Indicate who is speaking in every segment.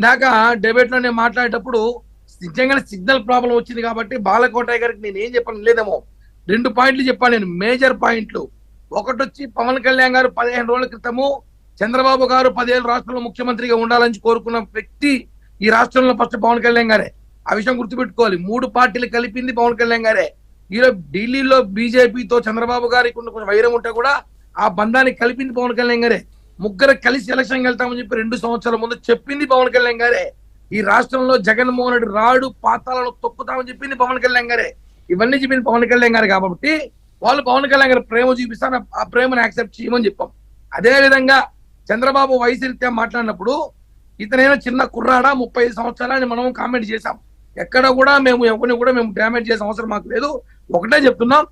Speaker 1: ఇందాక డెబేట్ లో నేను మాట్లాడేటప్పుడు నిజంగానే సిగ్నల్ ప్రాబ్లం వచ్చింది కాబట్టి బాలకోటయ్య గారికి నేను ఏం చెప్పాను లేదేమో 2 పాయింట్లు చెప్పాను నేను, మేజర్ పాయింట్లు. ఒకటి వచ్చి పవన్ కళ్యాణ్ గారు 15 రోజుల క్రితము చంద్రబాబు గారు 10 ఏళ్ళు రాష్ట్రంలో ముఖ్యమంత్రిగా ఉండాలని కోరుకున్న వ్యక్తి ఈ రాష్ట్రంలో ఫస్ట్ పవన్ కళ్యాణ్ గారే. ఆ విషయం గుర్తుపెట్టుకోవాలి. 3 పార్టీలు కలిపింది పవన్ కళ్యాణ్ గారే. ఈరోజు ఢిల్లీలో బీజేపీతో చంద్రబాబు గారికి కొంచెం వైరం ఉంటే కూడా ఆ బంధాన్ని కలిపింది పవన్ కళ్యాణ్ గారే. ముగ్గురు కలిసి ఎలక్షన్ వెళ్తామని చెప్పి 2 సంవత్సరాల ముందు చెప్పింది పవన్ కళ్యాణ్ గారే. ఈ రాష్ట్రంలో జగన్మోహన్ రెడ్డి రాడు పాతాలను తొక్కుతామని చెప్పింది పవన్ కళ్యాణ్ గారే. ఇవన్నీ చెప్పింది పవన్ కళ్యాణ్ గారు కాబట్టి వాళ్ళు పవన్ కళ్యాణ్ గారు ప్రేమ చూపిస్తాను, ఆ ప్రేమను యాక్సెప్ట్ చేయమని చెప్పాం. అదే విధంగా చంద్రబాబు వయసు రీత్యా మాట్లాడినప్పుడు ఇతనైనా చిన్న కుర్రాడా 35 సంవత్సరాలని మనం కామెంట్ చేశాం. ఎక్కడ కూడా మేము ఎవరిని కూడా మేము డ్యామేజ్ చేసే అవసరం మాకు లేదు. ఒకటే చెప్తున్నాం,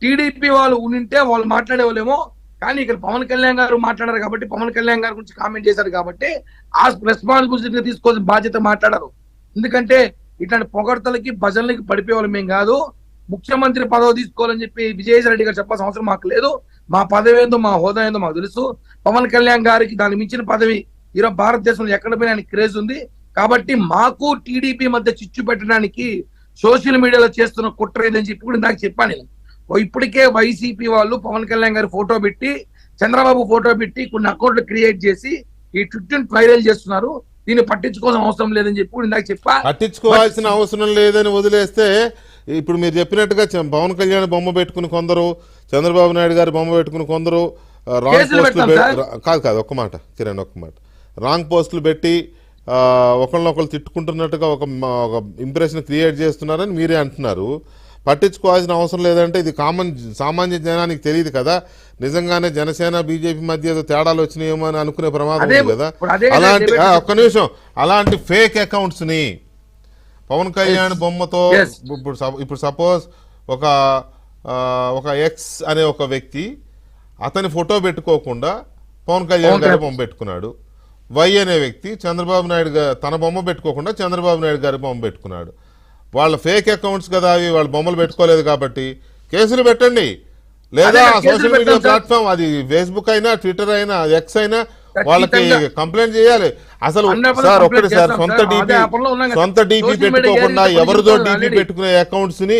Speaker 1: టీడీపీ వాళ్ళు ఉంటే వాళ్ళు మాట్లాడేవాళ్ళేమో, కానీ ఇక్కడ పవన్ కళ్యాణ్ గారు మాట్లాడారు కాబట్టి పవన్ కళ్యాణ్ గారి గురించి కామెంట్ చేశారు కాబట్టి ఆ రెస్పాన్సిబిలిటీ తీసుకోవాల్సిన బాధ్యత మాట్లాడారు. ఎందుకంటే ఇట్లాంటి పొగడ్తలకి భజనలకి పడిపోయేవాళ్ళు మేము కాదు. ముఖ్యమంత్రి పదవి తీసుకోవాలని చెప్పి విజయసాయి రెడ్డి గారు చెప్పాల్సిన అవసరం మాకు లేదు. మా పదవి ఏందో మా హోదా ఏందో మాకు తెలుసు. పవన్ కళ్యాణ్ గారికి దాన్ని మించిన పదవి ఈరోజు భారతదేశంలో ఎక్కడ పోయినా ఆయనకి క్రేజ్ ఉంది. కాబట్టి మాకు టీడీపీ మధ్య చిచ్చు పెట్టడానికి సోషల్ మీడియాలో చేస్తున్న కుట్ర ఏదని చెప్పి కూడా ఇందాక చెప్పాను నేను. ఇప్పటికే వైసీపీ వాళ్ళు పవన్ కళ్యాణ్ గారి ఫోటో పెట్టి చంద్రబాబు ఫోటో పెట్టి కొన్ని అకౌంట్లు క్రియేట్ చేసి ఈ ట్విట్టర్ వైరల్ చేస్తున్నారు. దీన్ని పట్టించుకోవాల్సిన అవసరం లేదని చెప్పి ఇందాక చెప్పా.
Speaker 2: పట్టించుకోవాల్సిన అవసరం లేదని వదిలేస్తే ఇప్పుడు మీరు చెప్పినట్టుగా పవన్ కళ్యాణ్ బొమ్మ పెట్టుకుని కొందరు, చంద్రబాబు నాయుడు గారి బొమ్మ పెట్టుకుని కొందరు రాంగ్ పోస్టులు కాదు ఒక్క మాట కిరణ్, ఒక్క మాట, రాంగ్ పోస్టులు పెట్టి ఒకళ్ళనొకళ్ళు తిట్టుకుంటున్నట్టుగా ఒక ఇంప్రెషన్ క్రియేట్ చేస్తున్నారని మీరే అంటున్నారు. పట్టించుకోవాల్సిన అవసరం లేదంటే ఇది సామాన్య జనానికి తెలియదు కదా. నిజంగానే జనసేన బీజేపీ మధ్య ఏదో తేడాలు వచ్చినాయేమో అని అనుకునే ప్రమాదం ఉంది కదా. అలాంటి ఒక్క నిమిషం, అలాంటి ఫేక్ అకౌంట్స్ ని పవన్ కళ్యాణ్ బొమ్మతో ఇప్పుడు సపోజ్ ఒక ఎక్స్ అనే ఒక వ్యక్తి అతని ఫోటో పెట్టుకోకుండా పవన్ కళ్యాణ్ గారి బొమ్మ పెట్టుకున్నాడు. వై అనే వ్యక్తి చంద్రబాబు నాయుడు గారు తన బొమ్మ పెట్టుకోకుండా చంద్రబాబు నాయుడు గారి బొమ్మ పెట్టుకున్నాడు. వాళ్ళ ఫేక్ అకౌంట్స్ కదా అవి, వాళ్ళ బొమ్మలు పెట్టుకోలేదు కాబట్టి కేసులు పెట్టండి. లేదా సోషల్ మీడియా ప్లాట్ఫామ్ అది ఫేస్బుక్ అయినా ట్విట్టర్ అయినా ఎక్స్ అయినా వాళ్ళకి కంప్లైంట్ చేయాలి. అసలు సార్ ఒక్కటి సార్, సొంత డీపీ పెట్టుకోకుండా ఎవరిదో డీపీ పెట్టుకునే అకౌంట్స్ ని